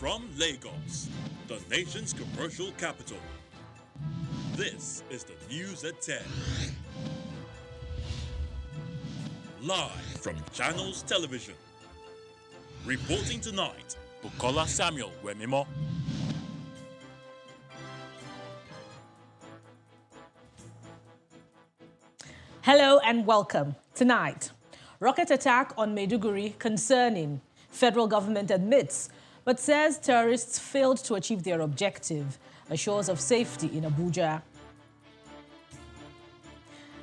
From Lagos, the nation's commercial capital, this is the News at 10. Live from Channels Television. Reporting tonight, Bukola Samuel Wemimo. Hello and welcome. Tonight, rocket attack on Maiduguri concerning. Federal government admits, but says terrorists failed to achieve their objective. Assures of safety in Abuja.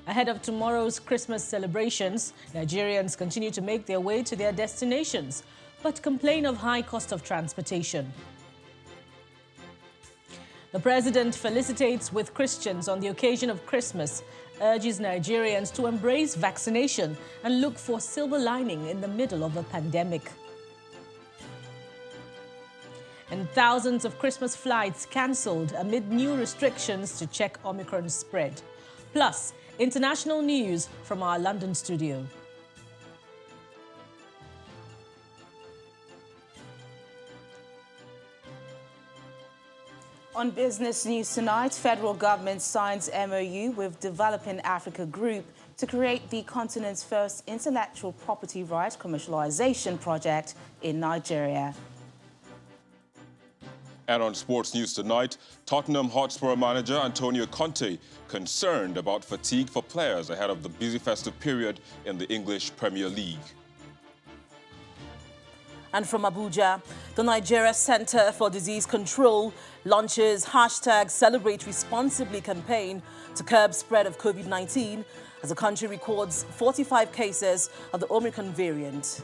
Ahead of tomorrow's Christmas celebrations, Nigerians continue to make their way to their destinations, but complain of high cost of transportation. The president felicitates with Christians on the occasion of Christmas, urges Nigerians to embrace vaccination and look for silver lining in the middle of a pandemic. And thousands of Christmas flights cancelled amid new restrictions to check Omicron spread. Plus, international news from our London studio. On business news tonight, federal government signs MOU with Developing Africa Group to create the continent's first intellectual property rights commercialization project in Nigeria. And on sports news tonight, Tottenham Hotspur manager Antonio Conte concerned about fatigue for players ahead of the busy festive period in the English Premier League. And from Abuja, the Nigeria Center for Disease Control launches #Celebrate Responsibly campaign to curb spread of COVID-19 as the country records 45 cases of the Omicron variant.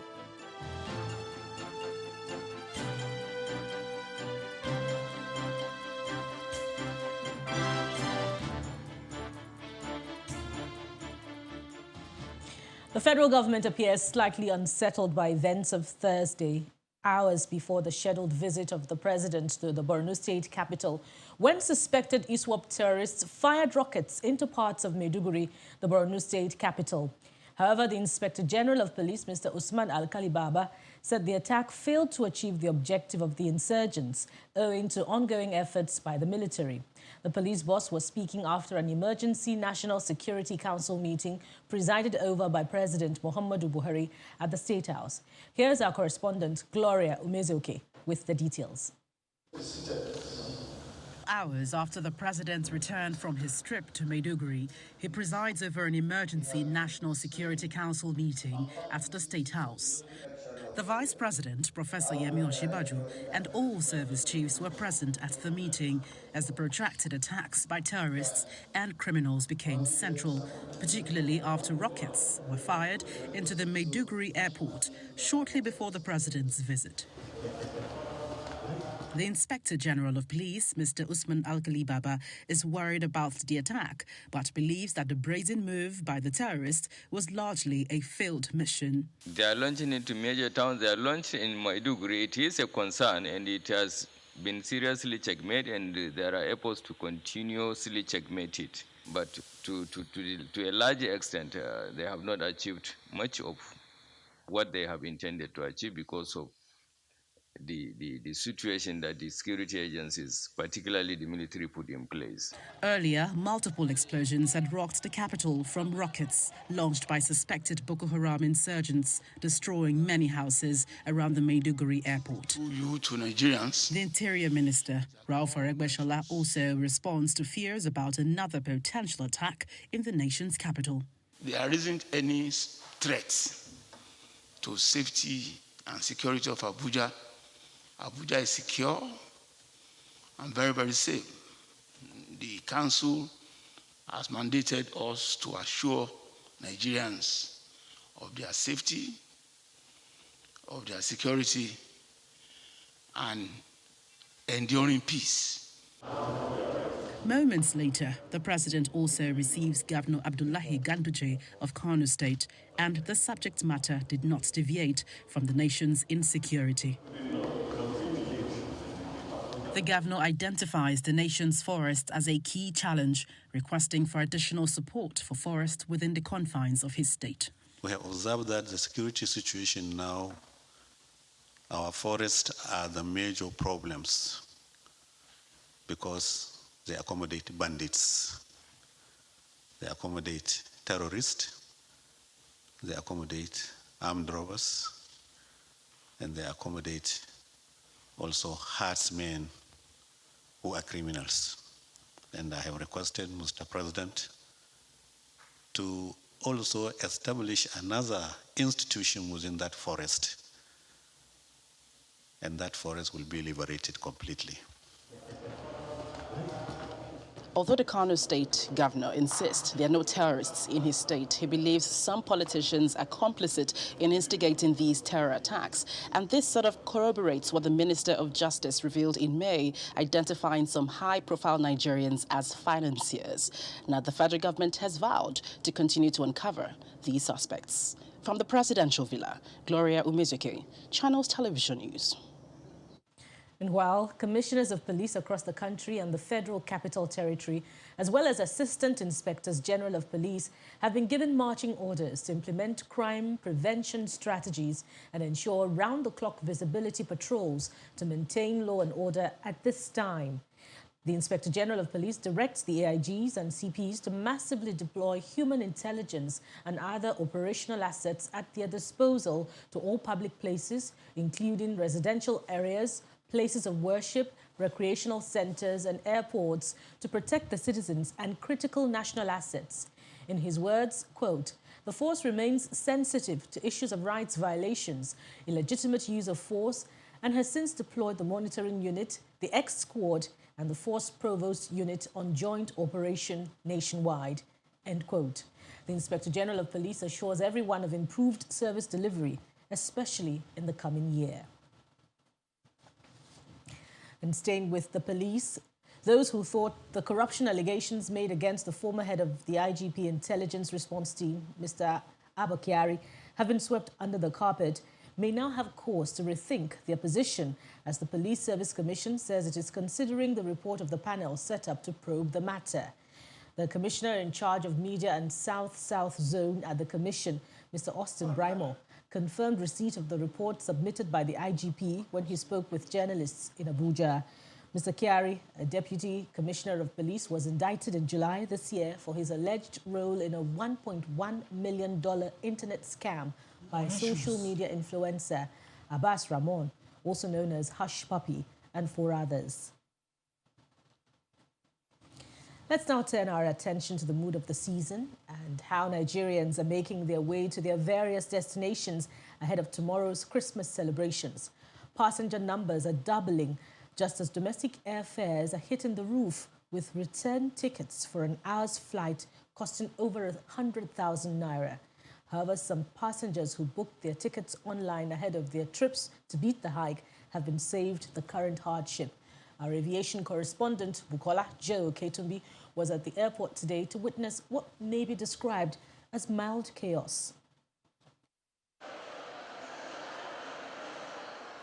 The federal government appears slightly unsettled by events of Thursday, hours before the scheduled visit of the president to the Borno state capital, when suspected ISWAP terrorists fired rockets into parts of Maiduguri, the Borno state capital. However, the Inspector General of Police, Mr. Usman Alkali Baba, said the attack failed to achieve the objective of the insurgents, owing to ongoing efforts by the military. The police boss was speaking after an emergency National Security Council meeting presided over by President Muhammadu Buhari at the State House. Here's our correspondent, Gloria Umezoke, with the details. Hours after the president's return from his trip to Maiduguri, he presides over an emergency National Security Council meeting at the State House. The Vice President, Professor Yemi Osinbajo, and all service chiefs were present at the meeting as the protracted attacks by terrorists and criminals became central, particularly after rockets were fired into the Maiduguri airport shortly before the president's visit. The Inspector General of Police, Mr. Usman Alkali Baba, is worried about the attack, but believes that the brazen move by the terrorists was largely a failed mission. They are launching into major towns. They are launched in Maiduguri. It is a concern, and it has been seriously checkmate, and there are efforts to continuously checkmate it. But to a large extent, they have not achieved much of what they have intended to achieve because of the situation that the security agencies, particularly the military, put in place. Earlier, multiple explosions had rocked the capital from rockets launched by suspected Boko Haram insurgents, destroying many houses around the Maiduguri airport. To Nigerians. The Interior Minister, Rauf Aregbesola, also responds to fears about another potential attack in the nation's capital. There isn't any threat to safety and security of Abuja. Abuja is secure and very, very safe. The council has mandated us to assure Nigerians of their safety, of their security, and enduring peace. Moments later, the president also receives Governor Abdullahi Ganduje of Kano State, and the subject matter did not deviate from the nation's insecurity. The governor identifies the nation's forests as a key challenge, requesting for additional support for forests within the confines of his state. We have observed that the security situation now Our forests are the major problems because they accommodate bandits, they accommodate terrorists, they accommodate armed robbers, and they accommodate also herdsmen who are criminals. And I have requested Mr. President to also establish another institution within that forest, and that forest will be liberated completely. Although the Kano State governor insists there are no terrorists in his state, he believes some politicians are complicit in instigating these terror attacks. And this sort of corroborates what the Minister of Justice revealed in May, identifying some high-profile Nigerians as financiers. Now, the federal government has vowed to continue to uncover these suspects. From the presidential villa, Gloria Umezuke, Channels Television News. And while commissioners of police across the country and the Federal Capital Territory, as well as Assistant Inspectors General of Police, have been given marching orders to implement crime prevention strategies and ensure round-the-clock visibility patrols to maintain law and order at this time. The Inspector General of Police directs the AIGs and CPs to massively deploy human intelligence and other operational assets at their disposal to all public places, including residential areas, places of worship, recreational centers and airports to protect the citizens and critical national assets. In his words, quote, "The force remains sensitive to issues of rights violations, illegitimate use of force, and has since deployed the monitoring unit, the X squad, and the force provost unit on joint operation nationwide," end quote. The Inspector General of Police assures everyone of improved service delivery, especially in the coming year. And staying with the police, those who thought the corruption allegations made against the former head of the IGP Intelligence Response Team, Mr. Abba Kyari, have been swept under the carpet may now have cause to rethink their position, as the Police Service Commission says it is considering the report of the panel set up to probe the matter. The commissioner in charge of media and South-South Zone at the commission, Mr. Austin Brymo, confirmed receipt of the report submitted by the IGP when he spoke with journalists in Abuja. Mr. Kyari, a deputy commissioner of police, was indicted in July this year for his alleged role in a $1.1 million internet scam by social media influencer Abbas Ramon, also known as Hush Puppy, and 4 others. Let's now turn our attention to the mood of the season and how Nigerians are making their way to their various destinations ahead of tomorrow's Christmas celebrations. Passenger numbers are doubling just as domestic airfares are hitting the roof, with return tickets for an hour's flight costing over 100,000 naira. However, some passengers who booked their tickets online ahead of their trips to beat the hike have been saved the current hardship. Our aviation correspondent, Bukola Joe Ketumbi, was at the airport today to witness what may be described as mild chaos.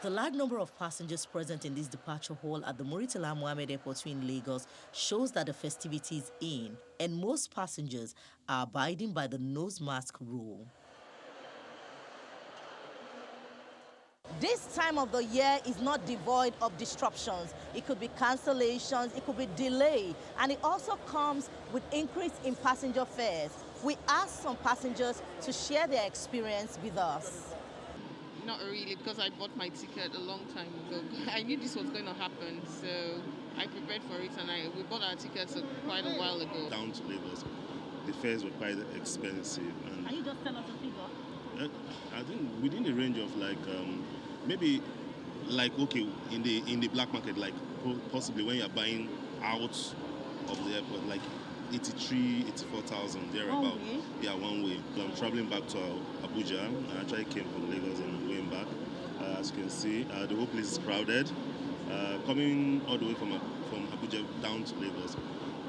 The large number of passengers present in this departure hall at the Muritala Mohammed Airport in Lagos shows that the festivities is in, and most passengers are abiding by the nose mask rule. This time of the year is not devoid of disruptions. It could be cancellations, it could be delay, and it also comes with increase in passenger fares. We asked some passengers to share their experience with us. Not really, because I bought my ticket a long time ago. I knew this was going to happen, so I prepared for it, and we bought our tickets quite a while ago. Down to Lagos, the fares were quite expensive. And Can you just tell us a figure? I think within the range of maybe okay, in the black market, possibly when you're buying out of the airport, 84,000 thereabout. Yeah, one way. So I'm traveling back to Abuja. I actually came from Lagos and going back. As you can see, the whole place is crowded. Coming all the way from Abuja down to Lagos,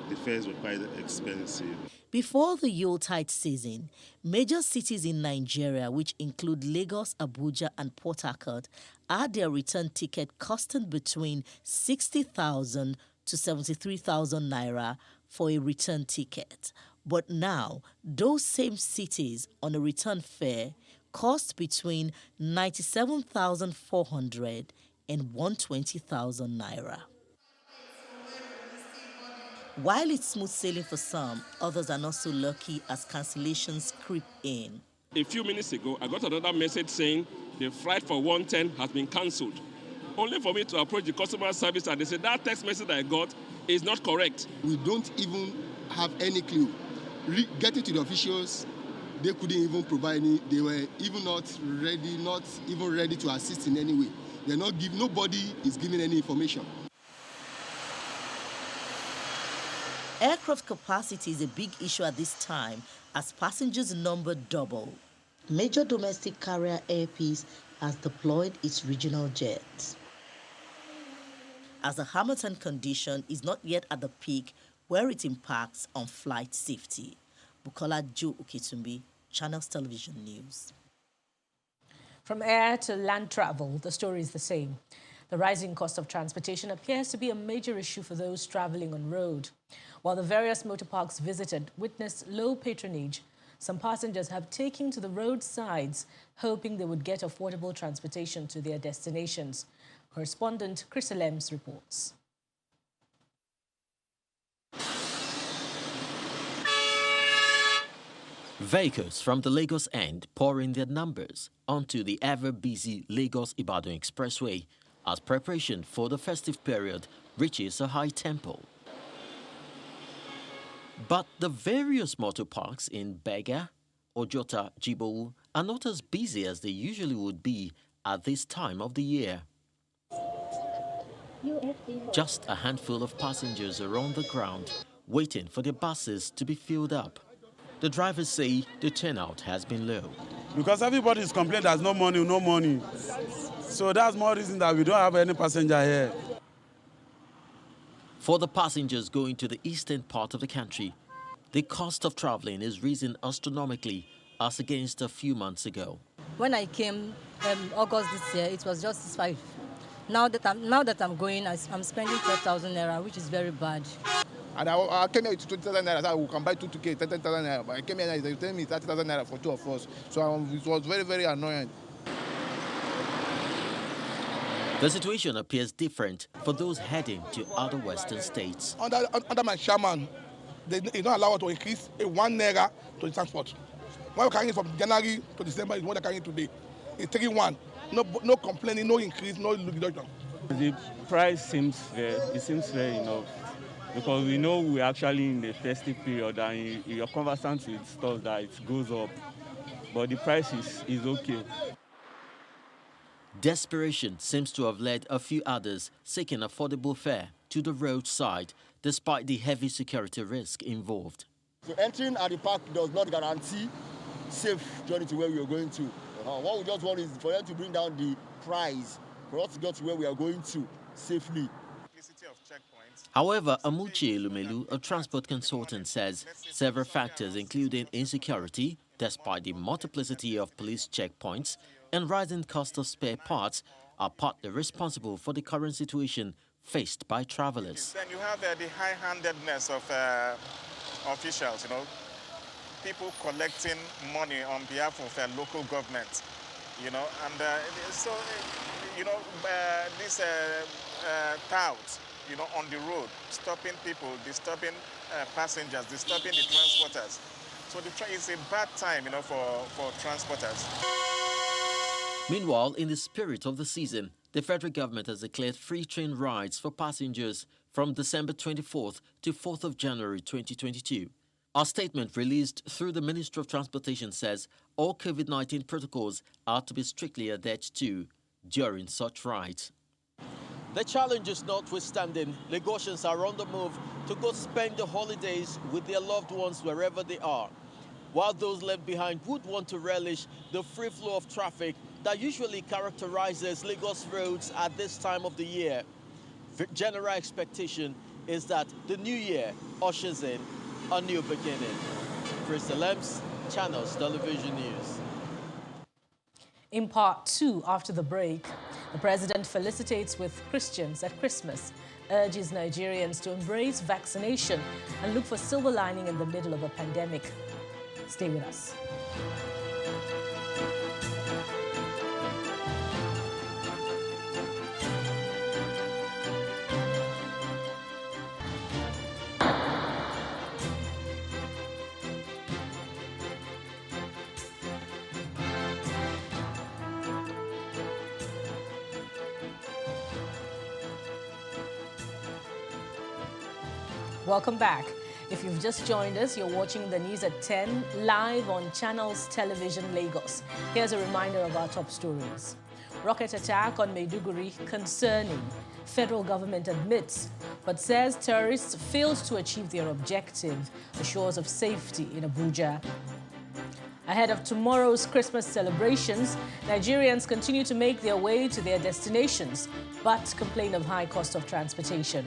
the fares were quite expensive. Before the Yuletide season, major cities in Nigeria, which include Lagos, Abuja, and Port Harcourt, had their return ticket costing between 60,000 to 73,000 naira for a return ticket. But now, those same cities on a return fare cost between 97,400 and 120,000 naira. While it's smooth sailing for some, others are not so lucky as cancellations creep in. A few minutes ago, I got another message saying the flight for 110 has been cancelled. Only for me to approach the customer service and they said that text message I got is not correct. We don't even have any clue. Getting to the officials, they couldn't even provide any. They were even not even ready to assist in any way. Nobody is giving any information. Aircraft capacity is a big issue at this time as passengers number double. Major domestic carrier Air Peace has deployed its regional jets. As the Hamilton condition is not yet at the peak where it impacts on flight safety. Bukola Joe Oketumbi, Channels Television News. From air to land travel, the story is the same. The rising cost of transportation appears to be a major issue for those traveling on road. While the various motor parks visited witnessed low patronage, some passengers have taken to the roadsides, hoping they would get affordable transportation to their destinations. Correspondent Chris Elems reports. Vehicles from the Lagos end pour in their numbers onto the ever-busy Lagos-Ibadan Expressway as preparation for the festive period reaches a high tempo. But the various motor parks in Bega, Ojota, Jibowu are not as busy as they usually would be at this time of the year. Just a handful of passengers are on the ground waiting for their buses to be filled up. The drivers say the turnout has been low. Because everybody is complaining there's no money. So that's more reason that we don't have any passenger here. For the passengers going to the eastern part of the country, the cost of traveling is risen astronomically as against a few months ago. When I came August this year, it was just 5. Now that I'm going, I'm spending 12,000 naira, which is very bad. And I came here with 20,000 naira, so we can buy 2 tickets, 10,000 naira. But I came here, they tell me 30,000 naira for 2 of us. So it was very, very annoying. The situation appears different for those heading to other western states. Under my chairman, they don't allow us to increase 1 naira to the transport. When we're carrying from January to December is what they're carrying today. It's 3-1. No complaining, no increase, no reduction. The price seems fair. It seems fair enough because we know we're actually in the festive period and you're conversant with stuff that it goes up, but the price is okay. Desperation seems to have led a few others seeking affordable fare to the roadside despite the heavy security risk involved. So entering at the park does not guarantee safe journey to where we are going to. What we just want is for them to bring down the price for us to get to where we are going to safely. However, Amuchi Elumelu, a transport consultant, says several factors including insecurity, despite the multiplicity of police checkpoints, and rising cost of spare parts are partly responsible for the current situation faced by travelers. Then you have the high-handedness of officials, people collecting money on behalf of local government, and so, this tout, on the road, stopping people, disturbing passengers, disturbing the transporters. So it's a bad time, for transporters. Meanwhile, in the spirit of the season, the federal government has declared free train rides for passengers from December 24th to 4th of January 2022. A statement released through the Ministry of Transportation says all COVID-19 protocols are to be strictly adhered to during such rides. The challenges notwithstanding, Lagosians are on the move to go spend the holidays with their loved ones wherever they are, while those left behind would want to relish the free flow of traffic that usually characterizes Lagos roads at this time of the year. The general expectation is that the new year ushers in a new beginning. Chris Elems, Channels Television News. In part 2, after the break, the president felicitates with Christians at Christmas, urges Nigerians to embrace vaccination and look for silver lining in the middle of a pandemic. Stay with us. Welcome back. If you've just joined us, you're watching the news at 10 live on Channels Television Lagos. Here's a reminder of our top stories. Rocket attack on Maiduguri concerning. Federal government admits, but says terrorists failed to achieve their objective, assures of safety in Abuja. Ahead of tomorrow's Christmas celebrations, Nigerians continue to make their way to their destinations, but complain of high cost of transportation.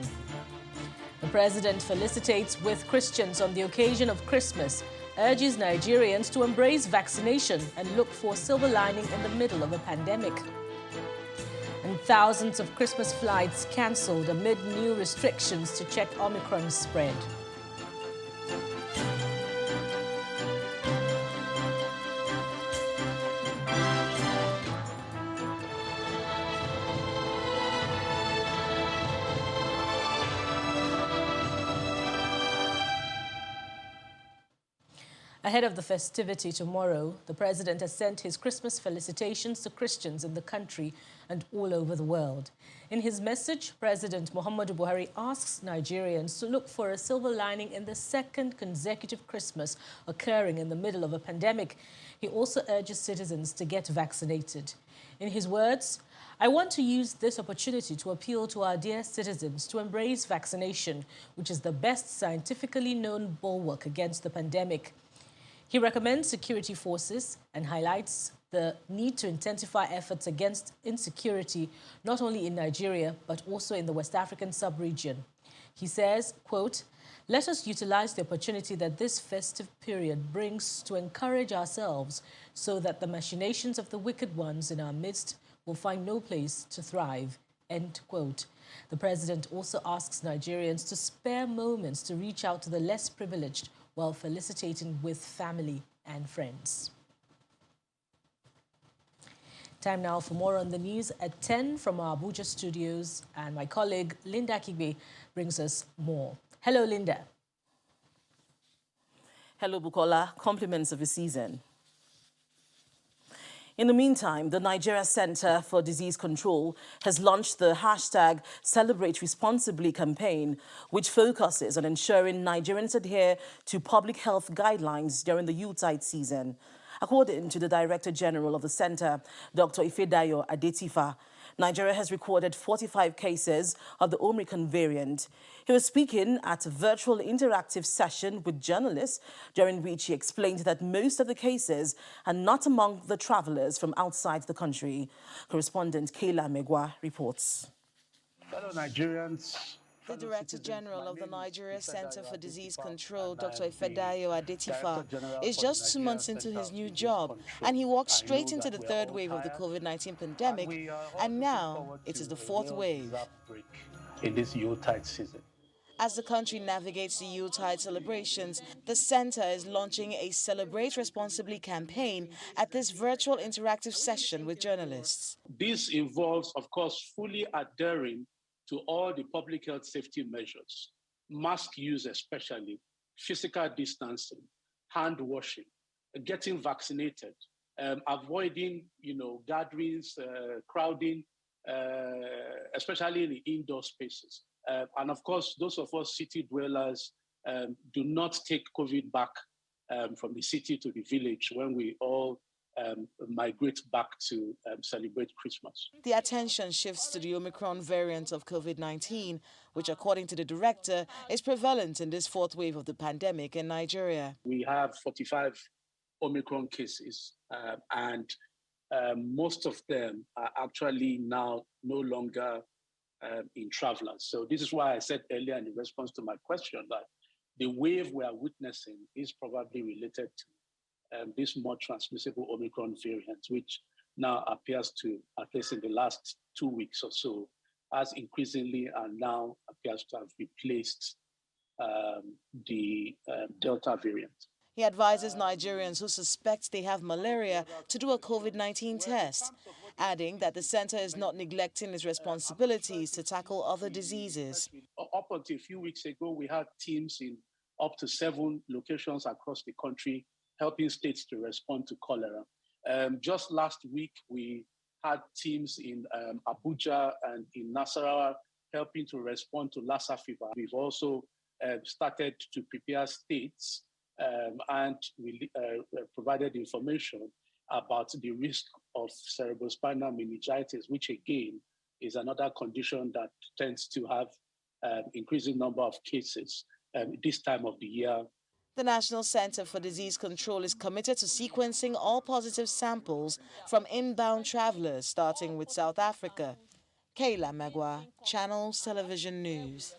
The president felicitates with Christians on the occasion of Christmas, urges Nigerians to embrace vaccination and look for silver lining in the middle of a pandemic. And thousands of Christmas flights cancelled amid new restrictions to check Omicron spread. Ahead of the festivity tomorrow, the president has sent his Christmas felicitations to Christians in the country and all over the world. In his message, President Muhammadu Buhari asks Nigerians to look for a silver lining in the second consecutive Christmas occurring in the middle of a pandemic. He also urges citizens to get vaccinated. In his words, "I want to use this opportunity to appeal to our dear citizens to embrace vaccination, which is the best scientifically known bulwark against the pandemic." He recommends security forces and highlights the need to intensify efforts against insecurity, not only in Nigeria, but also in the West African sub-region. He says, quote, "Let us utilize the opportunity that this festive period brings to encourage ourselves so that the machinations of the wicked ones in our midst will find no place to thrive." End quote. The president also asks Nigerians to spare moments to reach out to the less privileged while felicitating with family and friends. Time now for more on the news at 10 from our Abuja studios, and my colleague Linda Kigbe brings us more. Hello, Linda. Hello, Bukola. Compliments of the season. In the meantime, the Nigeria Center for Disease Control has launched the hashtag Celebrate Responsibly campaign, which focuses on ensuring Nigerians adhere to public health guidelines during the Yuletide season. According to the Director General of the Center, Dr. Ifedayo Adetifa, Nigeria has recorded 45 cases of the Omicron variant. He was speaking at a virtual interactive session with journalists, during which he explained that most of the cases are not among the travelers from outside the country. Correspondent Kayla Megwa reports. Fellow Nigerians, the Director General of the Nigeria Center for Disease Control, Dr. Ifedayo Adetifa, is just 2 months into his new job, and he walked straight into the third wave of the COVID-19 pandemic, and now it is the fourth wave. In this Yuletide season. As the country navigates the Yuletide celebrations, the center is launching a Celebrate Responsibly campaign at this virtual interactive session with journalists. This involves, of course, fully adhering to all the public health safety measures, mask use especially, physical distancing, hand washing, getting vaccinated, avoiding, gatherings, crowding, especially in the indoor spaces. And of course, those of us city dwellers do not take COVID back from the city to the village when we all migrate back to celebrate Christmas. The attention shifts to the Omicron variant of COVID-19, which, according to the director, is prevalent in this fourth wave of the pandemic in Nigeria. We have 45 Omicron cases, and most of them are actually now no longer in travelers. So this is why I said earlier in response to my question that the wave we are witnessing is probably related to this more transmissible Omicron variant, which now appears to, at least in the last 2 weeks or so, as increasingly and now appears to have replaced the Delta variant. He advises Nigerians who suspect they have malaria to do a COVID-19 test, adding that the center is not neglecting its responsibilities to tackle other diseases. Up until a few weeks ago, we had teams in up to 7 locations across the country helping states to respond to cholera. Just last week, we had teams in Abuja and in Nasarawa helping to respond to Lassa fever. We've also started to prepare states and we provided information about the risk of cerebrospinal meningitis, which again is another condition that tends to have increasing number of cases this time of the year. The National Center for Disease Control is committed to sequencing all positive samples from inbound travelers, starting with South Africa. Kayla Magwa, Channels Television News.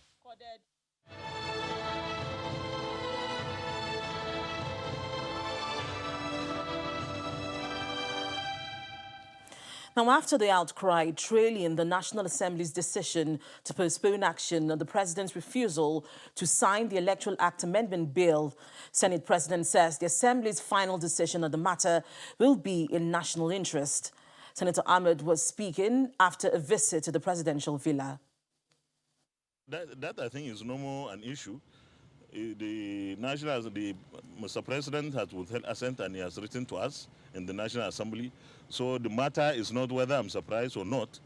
Now, after the outcry trailing the National Assembly's decision to postpone action on the president's refusal to sign the Electoral Act Amendment Bill, Senate President says the Assembly's final decision on the matter will be in national interest. Senator Ahmed was speaking after a visit to the presidential villa. That I think is no more an issue. Mr. President has withheld assent and he has written to us in the National Assembly. So the matter is not whether I'm surprised or not.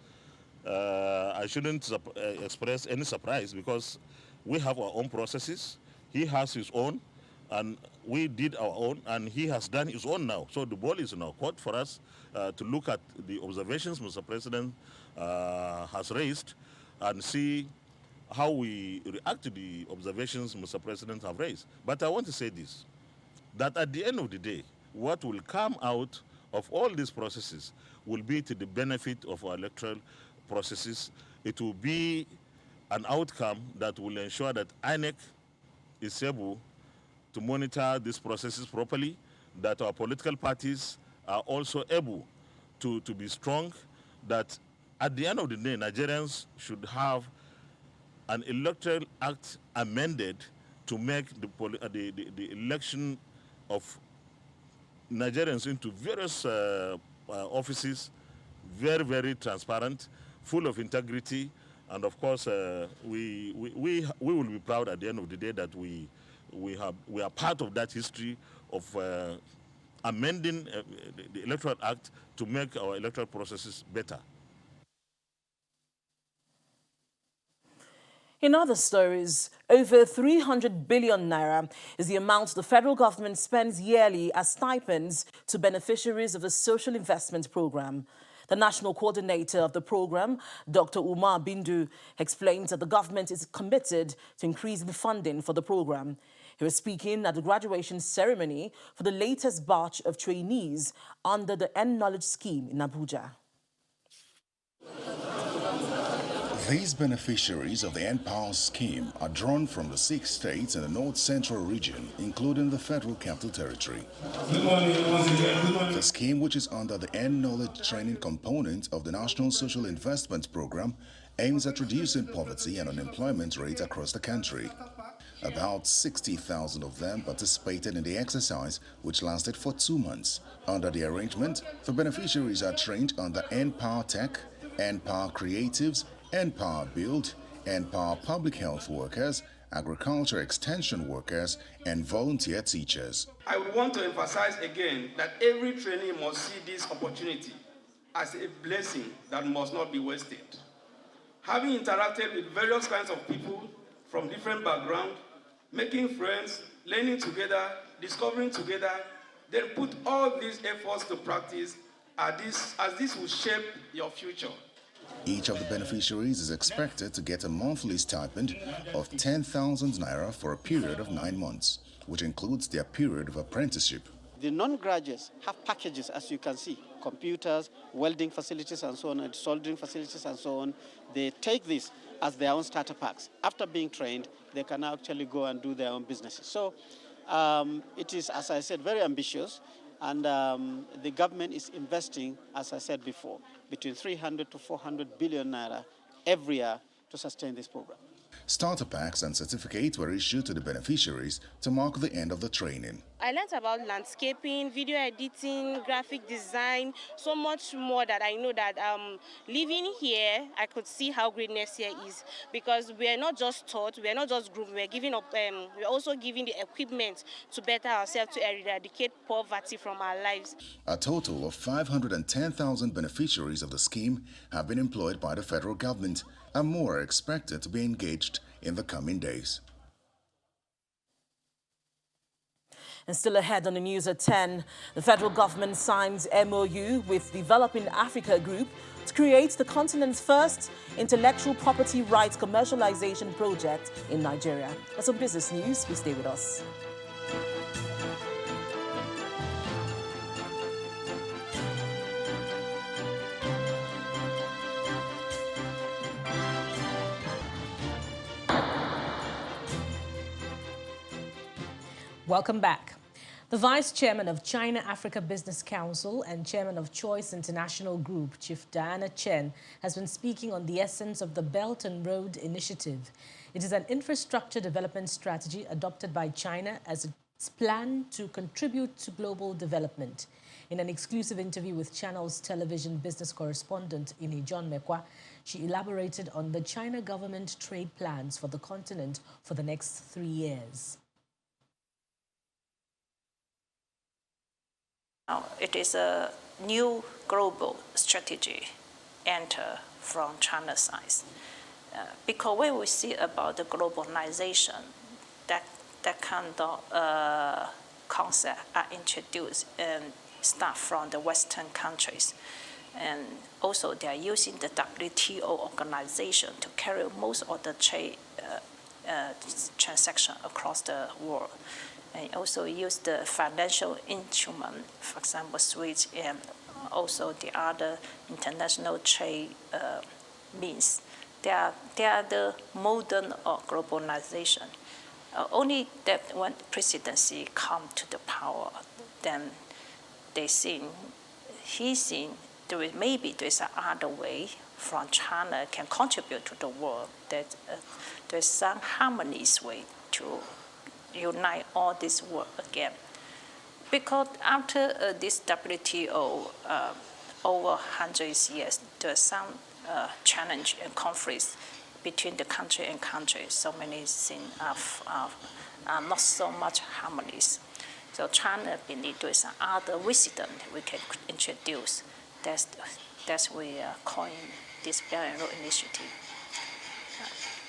I shouldn't express any surprise because we have our own processes. He has his own, and we did our own, and he has done his own now. So the ball is in our court for us to look at the observations Mr. President has raised and see how we react to the observations Mr. President have raised. But I want to say this, that at the end of the day, what will come out of all these processes will be to the benefit of our electoral processes. It will be an outcome that will ensure that INEC is able to monitor these processes properly, that our political parties are also able to be strong, that at the end of the day, Nigerians should have an electoral act amended to make the election of Nigerians into various offices very, very transparent, full of integrity, and of course we will be proud at the end of the day that we are part of that history of amending the Electoral Act to make our electoral processes better. In other stories, over 300 billion naira is the amount the federal government spends yearly as stipends to beneficiaries of the Social Investment Program. The national coordinator of the program, Dr. Umar Bindu, explains that the government is committed to increasing funding for the program. He was speaking at the graduation ceremony for the latest batch of trainees under the End Knowledge Scheme in Abuja. These beneficiaries of the NPower scheme are drawn from the 6 states in the North Central region, including the Federal Capital Territory. The scheme, which is under the End Knowledge Training component of the National Social Investment Program, aims at reducing poverty and unemployment rates across the country. About 60,000 of them participated in the exercise, which lasted for 2 months. Under the arrangement, the beneficiaries are trained under NPower Tech, NPower Creatives, NPower Build, NPower Public Health Workers, Agriculture Extension Workers, and volunteer teachers. I would want to emphasize again that every trainee must see this opportunity as a blessing that must not be wasted. Having interacted with various kinds of people from different backgrounds, making friends, learning together, discovering together, then put all these efforts to practice as this will shape your future. Each of the beneficiaries is expected to get a monthly stipend of 10,000 naira for a period of 9 months, which includes their period of apprenticeship. The non-graduates have packages, as you can see, computers, welding facilities and so on, and soldering facilities and so on. They take this as their own starter packs. After being trained, they can actually go and do their own businesses. So it is, as I said, very ambitious. And the government is investing, as I said before, between 300 to 400 billion naira every year to sustain this program. Starter packs and certificates were issued to the beneficiaries to mark the end of the training. I learned about landscaping, video editing, graphic design, so much more that I know that living here, I could see how greatness here is, because we are not just taught, we are not just groomed, we are giving up, we are also giving the equipment to better ourselves, to eradicate poverty from our lives. A total of 510,000 beneficiaries of the scheme have been employed by the federal government, and more are expected to be engaged in the coming days. And still ahead on the news at 10, the federal government signs MOU with Developing Africa Group to create the continent's first intellectual property rights commercialization project in Nigeria. That's some business news. Please stay with us. Welcome back. The Vice Chairman of China-Africa Business Council and Chairman of Choice International Group, Chief Diana Chen, has been speaking on the essence of the Belt and Road Initiative. It is an infrastructure development strategy adopted by China as its plan to contribute to global development. In an exclusive interview with Channel's television business correspondent, Ini John Mekwa, she elaborated on the China government trade plans for the continent for the next 3 years. It is a new global strategy enter from China's side. Because when we see about the globalization, that kind of concept are introduced and start from the Western countries. And also they are using the WTO organization to carry most of the trade transaction across the world. And also use the financial instrument, for example, SWIFT, and also the other international trade means. They are the modern of globalization. Only that when presidency come to the power, then he's seen maybe there's another way from China can contribute to the world, that there's some harmonious way to unite all this work again. Because after this WTO, over 100 years, there's some challenge and conflicts between the country and country. So many things are not so much harmonious. So China believes there's other wisdom we can introduce. That's we are calling this Belt and Road Initiative.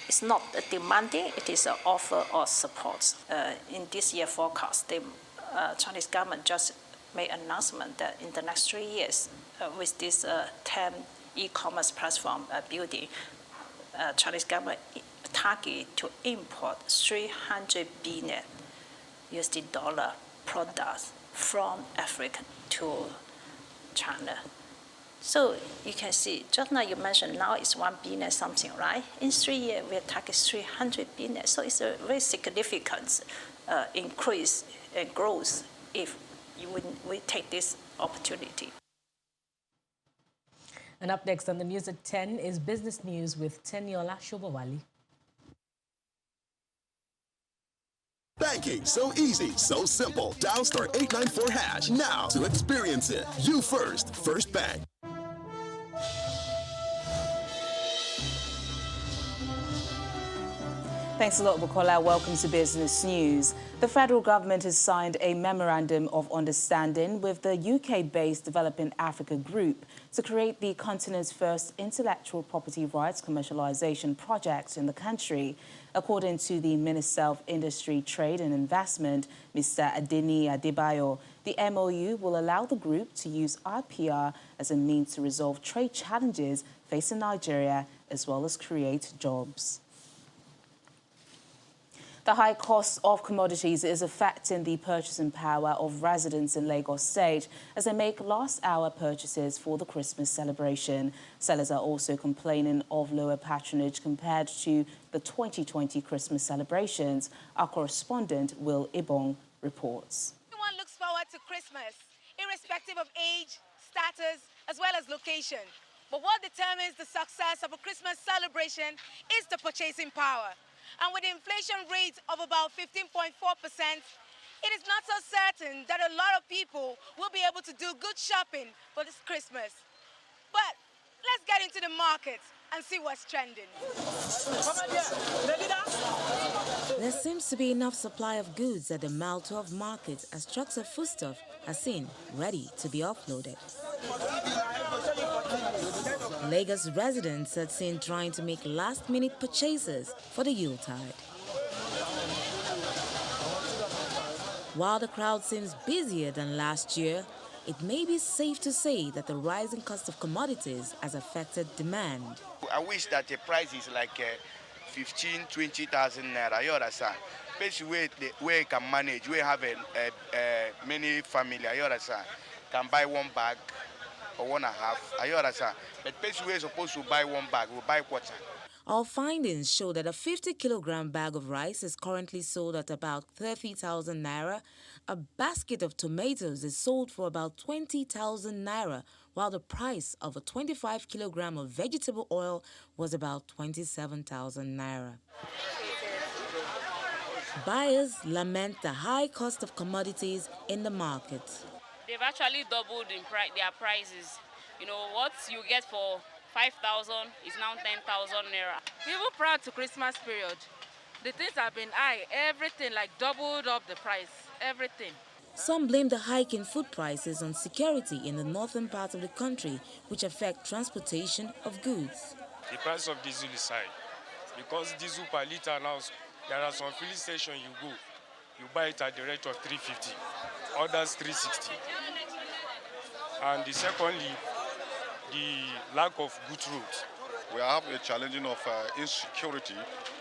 It's not demanding, it is an offer of support. In this year forecast, the Chinese government just made an announcement that in the next 3 years, with this 10 e-commerce platform building, Chinese government target to import $300 billion products from Africa to China. So you can see, just now you mentioned now it's 1 billion something, right? In 3 years, we are targeting 300 billion. So it's a very significant increase and growth if we take this opportunity. And up next on the news at 10 is Business News with Teniola Shobawali. Banking, so easy, so simple. Dial *894# now to experience it. You first, First Bank. Thanks a lot, Bukola. Welcome to Business News. The federal government has signed a memorandum of understanding with the UK-based Developing Africa Group to create the continent's first intellectual property rights commercialization project in the country. According to the Minister of Industry, Trade and Investment, Mr. Adeni Adebayo, the MOU will allow the group to use IPR as a means to resolve trade challenges facing Nigeria, as well as create jobs. The high cost of commodities is affecting the purchasing power of residents in Lagos State as they make last-hour purchases for the Christmas celebration. Sellers are also complaining of lower patronage compared to the 2020 Christmas celebrations. Our correspondent, Will Ibong, reports. Everyone looks forward to Christmas, irrespective of age, status, as well as location. But what determines the success of a Christmas celebration is the purchasing power. And with the inflation rate of about 15.4%, it is not so certain that a lot of people will be able to do good shopping for this Christmas. But let's get into the market and see what's trending. There seems to be enough supply of goods at the Mile 12 market as trucks of foodstuff are seen ready to be offloaded. Lagos residents are seen trying to make last-minute purchases for the Yuletide. While the crowd seems busier than last year, it may be safe to say that the rising cost of commodities has affected demand. I wish that the price is like 15,000, 20,000 naira. You understand? Especially where you can manage, we have many family. You understand? Can buy one bag or 1.5. You understand? But especially where you're supposed to buy one bag, we buy quarter. Our findings show that a 50-kilogram bag of rice is currently sold at about 30,000 naira. A basket of tomatoes is sold for about 20,000 naira, while the price of a 25-kilogram of vegetable oil was about 27,000 naira. Buyers lament the high cost of commodities in the market. They've actually doubled in their prices. You know, what you get for 5,000 is now 10,000 naira. Even prior to Christmas period, the things have been high. Everything like doubled up the price, everything. Some blame the hike in food prices on security in the northern part of the country, which affect transportation of goods. The price of diesel is high because diesel per liter now, there are some filling stations you go, you buy it at the rate of 350, others 360. And secondly, the lack of good roads. We have a challenging of insecurity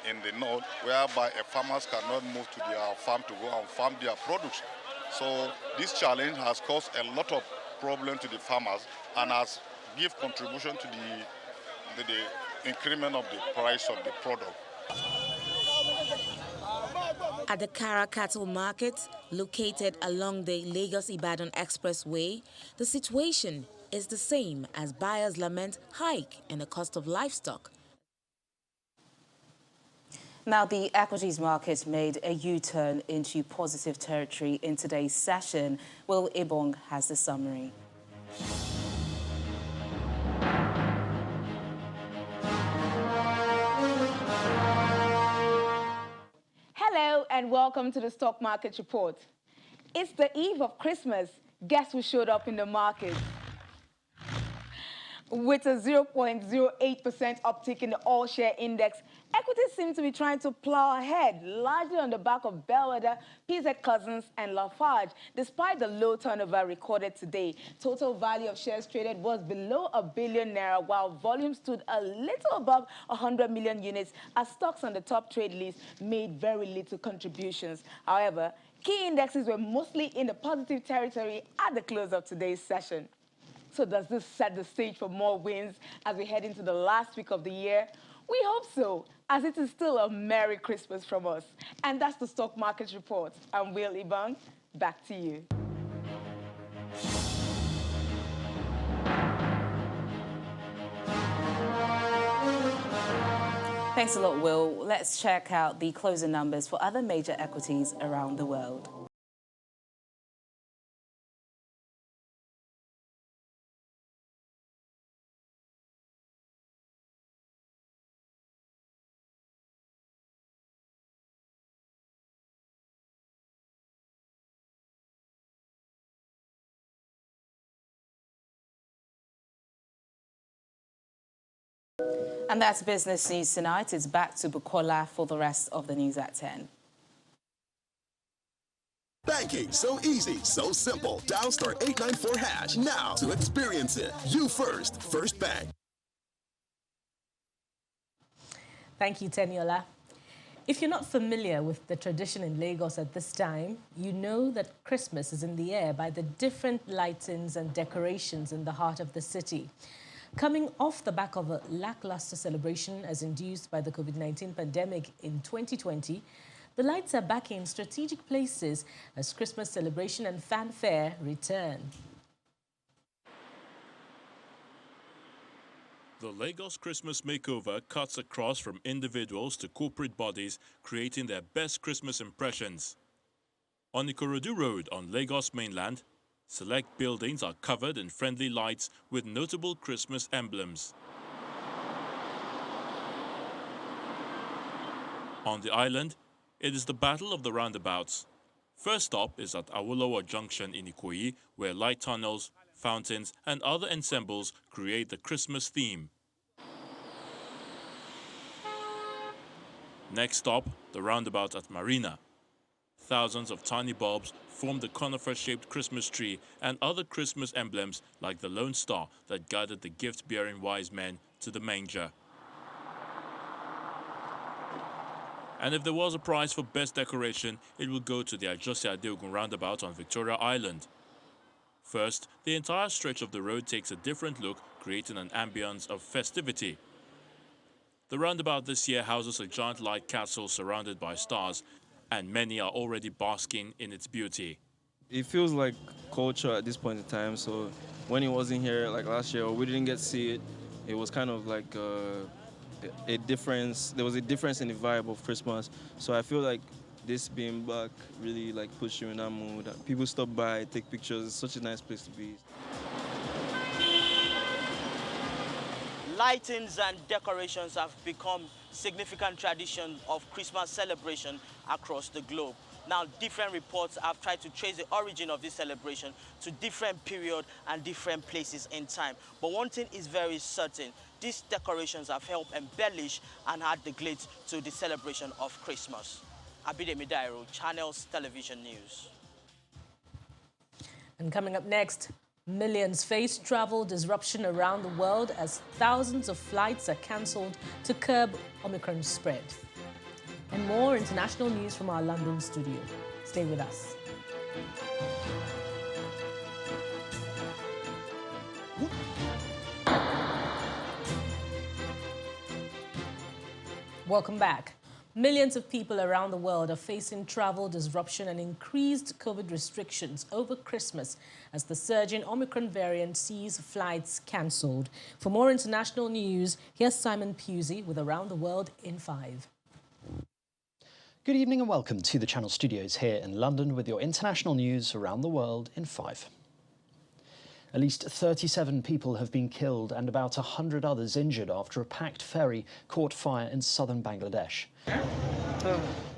in the north, whereby farmers cannot move to their farm to go and farm their produce. So this challenge has caused a lot of problem to the farmers and has give contribution to the increment of the price of the product. At the Kara Cattle Market, located along the Lagos-Ibadan Expressway, the situation is the same as buyers lament hike in the cost of livestock. Now, the equities market made a U-turn into positive territory in today's session. Will Ibong has the summary. Hello and welcome to the Stock Market Report. It's the eve of Christmas. Guess who showed up in the market? With a 0.08% uptick in the all-share index, equities seem to be trying to plow ahead, largely on the back of Bellwether, PZ Cussons, and Lafarge. Despite the low turnover recorded today, total value of shares traded was below ₦1 billion, while volume stood a little above 100 million units, as stocks on the top trade list made very little contributions. However, key indexes were mostly in the positive territory at the close of today's session. So does this set the stage for more wins as we head into the last week of the year? We hope so, as it is still a Merry Christmas from us. And that's the Stock Market Report. I'm Will Ibong. Back to you. Thanks a lot, Will. Let's check out the closing numbers for other major equities around the world. And that's Business News tonight. It's back to Bukola for the rest of the news at 10. Banking, so easy, so simple. Dial *894# now to experience it. You first, First Bank. Thank you, Teniola. If you're not familiar with the tradition in Lagos at this time, you know that Christmas is in the air by the different lightings and decorations in the heart of the city. Coming off the back of a lackluster celebration as induced by the COVID-19 pandemic in 2020, the lights are back in strategic places as Christmas celebration and fanfare return. The Lagos Christmas Makeover cuts across from individuals to corporate bodies, creating their best Christmas impressions. On Ikorodu Road on Lagos mainland, select buildings are covered in friendly lights with notable Christmas emblems. On the island, it is the Battle of the Roundabouts. First stop is at Awolowo Junction in Ikoyi, where light tunnels, fountains and other ensembles create the Christmas theme. Next stop, the roundabout at Marina. Thousands of tiny bulbs formed the conifer-shaped Christmas tree and other Christmas emblems like the Lone Star that guided the gift-bearing wise men to the manger. And if there was a prize for best decoration, it would go to the Ajose Adeogun roundabout on Victoria Island. First, the entire stretch of the road takes a different look, creating an ambience of festivity. The roundabout this year houses a giant light castle surrounded by stars, and many are already basking in its beauty. It feels like culture at this point in time, so when it wasn't here like last year, or we didn't get to see it, it was kind of like a difference. There was a difference in the vibe of Christmas, so I feel like this being back really like puts you in that mood. People stop by, take pictures. It's such a nice place to be. Lightings and decorations have become significant tradition of Christmas celebration across the globe. Now, different reports have tried to trace the origin of this celebration to different periods and different places in time. But one thing is very certain, these decorations have helped embellish and add the glitz to the celebration of Christmas. Abidemi Dairo, Channels Television News. And coming up next, millions face travel disruption around the world as thousands of flights are cancelled to curb Omicron spread. And more international news from our London studio. Stay with us. Welcome back. Millions of people around the world are facing travel disruption and increased COVID restrictions over Christmas as the surging Omicron variant sees flights cancelled. For more international news, here's Simon Pusey with Around the World in 5. Good evening and welcome to the Channel Studios here in London with your international news around the world in 5. At least 37 people have been killed and about 100 others injured after a packed ferry caught fire in southern Bangladesh.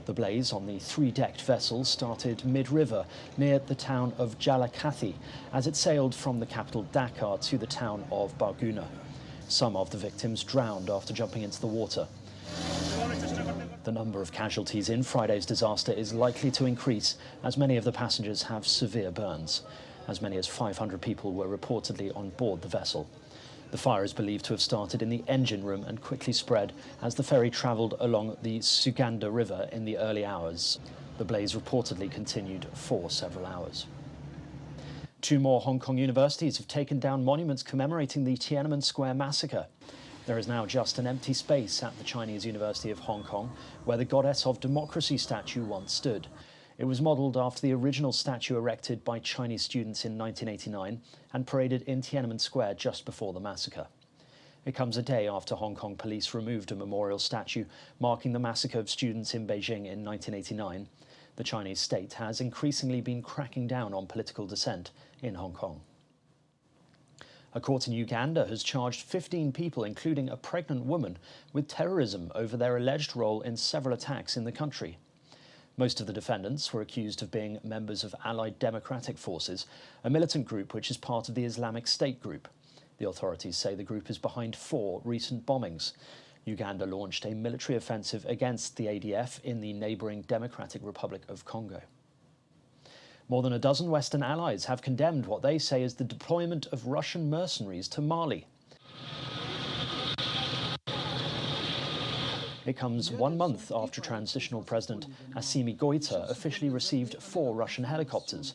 The blaze on the 3-decked vessel started mid-river near the town of Jalakathi as it sailed from the capital Dhaka to the town of Barguna. Some of the victims drowned after jumping into the water. The number of casualties in Friday's disaster is likely to increase as many of the passengers have severe burns. As many as 500 people were reportedly on board the vessel. The fire is believed to have started in the engine room and quickly spread as the ferry travelled along the Suganda River in the early hours. The blaze reportedly continued for several hours. 2 more Hong Kong universities have taken down monuments commemorating the Tiananmen Square massacre. There is now just an empty space at the Chinese University of Hong Kong, where the Goddess of Democracy statue once stood. It was modelled after the original statue erected by Chinese students in 1989 and paraded in Tiananmen Square just before the massacre. It comes a day after Hong Kong police removed a memorial statue marking the massacre of students in Beijing in 1989. The Chinese state has increasingly been cracking down on political dissent in Hong Kong. A court in Uganda has charged 15 people, including a pregnant woman, with terrorism over their alleged role in several attacks in the country. Most of the defendants were accused of being members of Allied Democratic Forces, a militant group which is part of the Islamic State group. The authorities say the group is behind 4 recent bombings. Uganda launched a military offensive against the ADF in the neighbouring Democratic Republic of Congo. More than a dozen Western allies have condemned what they say is the deployment of Russian mercenaries to Mali. It comes 1 month after transitional President Assimi Goïta officially received 4 Russian helicopters.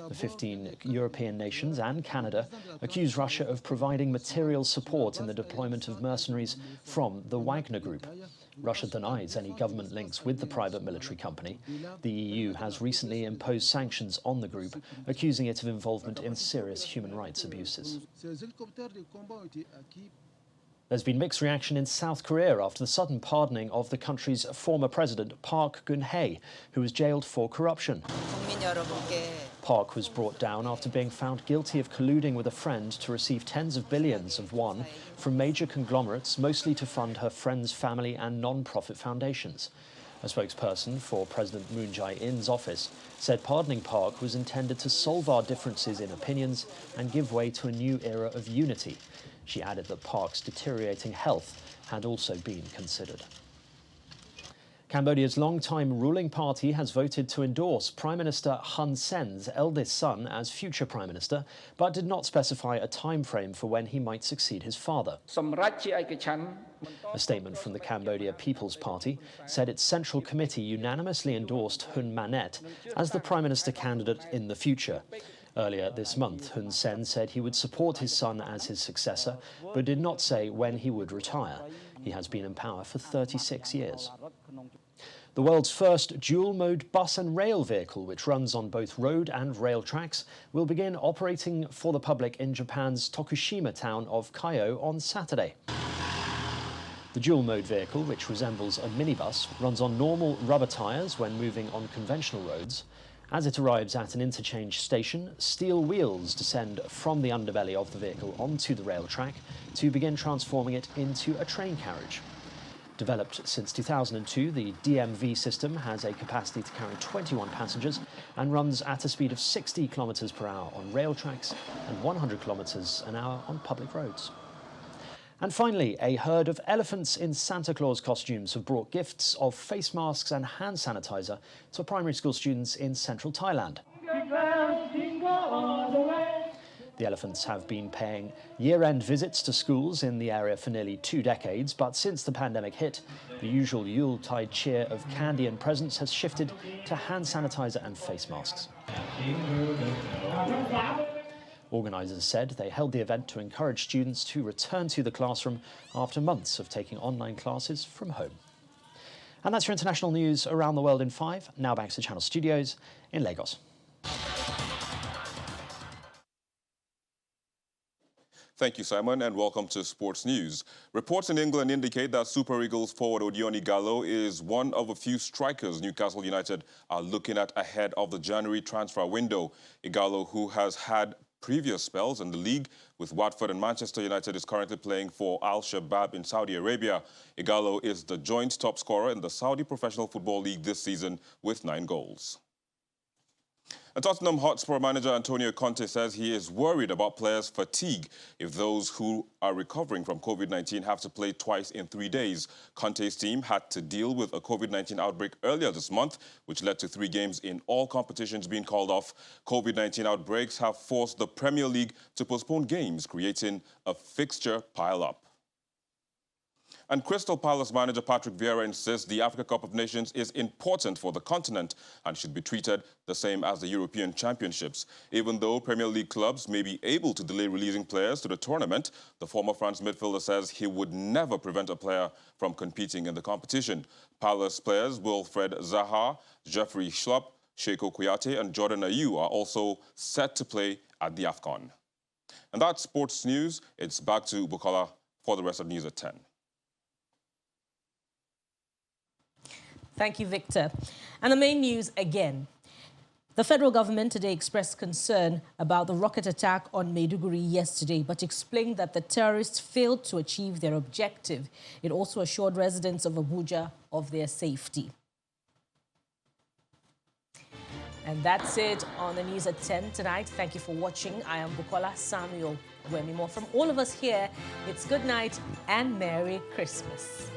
The 15 European nations and Canada accuse Russia of providing material support in the deployment of mercenaries from the Wagner Group. Russia denies any government links with the private military company. The EU has recently imposed sanctions on the group, accusing it of involvement in serious human rights abuses. There's been mixed reaction in South Korea after the sudden pardoning of the country's former president, Park Geun-hye, who was jailed for corruption. Park was brought down after being found guilty of colluding with a friend to receive tens of billions of won from major conglomerates, mostly to fund her friend's family and non-profit foundations. A spokesperson for President Moon Jae-in's office said pardoning Park was intended to solve our differences in opinions and give way to a new era of unity. She added that Park's deteriorating health had also been considered. Cambodia's longtime ruling party has voted to endorse Prime Minister Hun Sen's eldest son as future Prime Minister, but did not specify a time frame for when he might succeed his father. A statement from the Cambodia People's Party said its Central Committee unanimously endorsed Hun Manet as the Prime Minister candidate in the future. Earlier this month, Hun Sen said he would support his son as his successor, but did not say when he would retire. He has been in power for 36 years. The world's first dual-mode bus and rail vehicle, which runs on both road and rail tracks, will begin operating for the public in Japan's Tokushima town of Kyo on Saturday. The dual-mode vehicle, which resembles a minibus, runs on normal rubber tyres when moving on conventional roads. As it arrives at an interchange station, steel wheels descend from the underbelly of the vehicle onto the rail track to begin transforming it into a train carriage. Developed since 2002, the DMV system has a capacity to carry 21 passengers and runs at a speed of 60 kilometers per hour on rail tracks and 100 kilometers an hour on public roads. And finally, a herd of elephants in Santa Claus costumes have brought gifts of face masks and hand sanitizer to primary school students in central Thailand. The elephants have been paying year-end visits to schools in the area for nearly 2 decades, but since the pandemic hit, the usual Yuletide cheer of candy and presents has shifted to hand sanitizer and face masks. Organisers said they held the event to encourage students to return to the classroom after months of taking online classes from home. And that's your international news around the world in 5. Now back to the Channel Studios in Lagos. Thank you, Simon, and welcome to Sports News. Reports in England indicate that Super Eagles forward Odion Ighalo is one of a few strikers Newcastle United are looking at ahead of the January transfer window. Ighalo, who has had previous spells in the league with Watford and Manchester United, is currently playing for Al Shabab in Saudi Arabia. Ighalo is the joint top scorer in the Saudi Professional Football League this season with 9 goals. And Tottenham Hotspur manager Antonio Conte says he is worried about players' fatigue if those who are recovering from COVID-19 have to play twice in 3 days. Conte's team had to deal with a COVID-19 outbreak earlier this month, which led to 3 games in all competitions being called off. COVID-19 outbreaks have forced the Premier League to postpone games, creating a fixture pile-up. And Crystal Palace manager Patrick Vieira insists the Africa Cup of Nations is important for the continent and should be treated the same as the European Championships. Even though Premier League clubs may be able to delay releasing players to the tournament, the former France midfielder says he would never prevent a player from competing in the competition. Palace players Wilfred Zaha, Jeffrey Schlupp, Sheiko Kouyaté and Jordan Ayew are also set to play at the AFCON. And that's Sports News. It's back to Bukola for the rest of news at 10. Thank you, Victor. And the main news again. The federal government today expressed concern about the rocket attack on Maiduguri yesterday, but explained that the terrorists failed to achieve their objective. It also assured residents of Abuja of their safety. And that's it on the news at 10 tonight. Thank you for watching. I am Bukola Samuel Gwemimo. From all of us here, it's good night and Merry Christmas.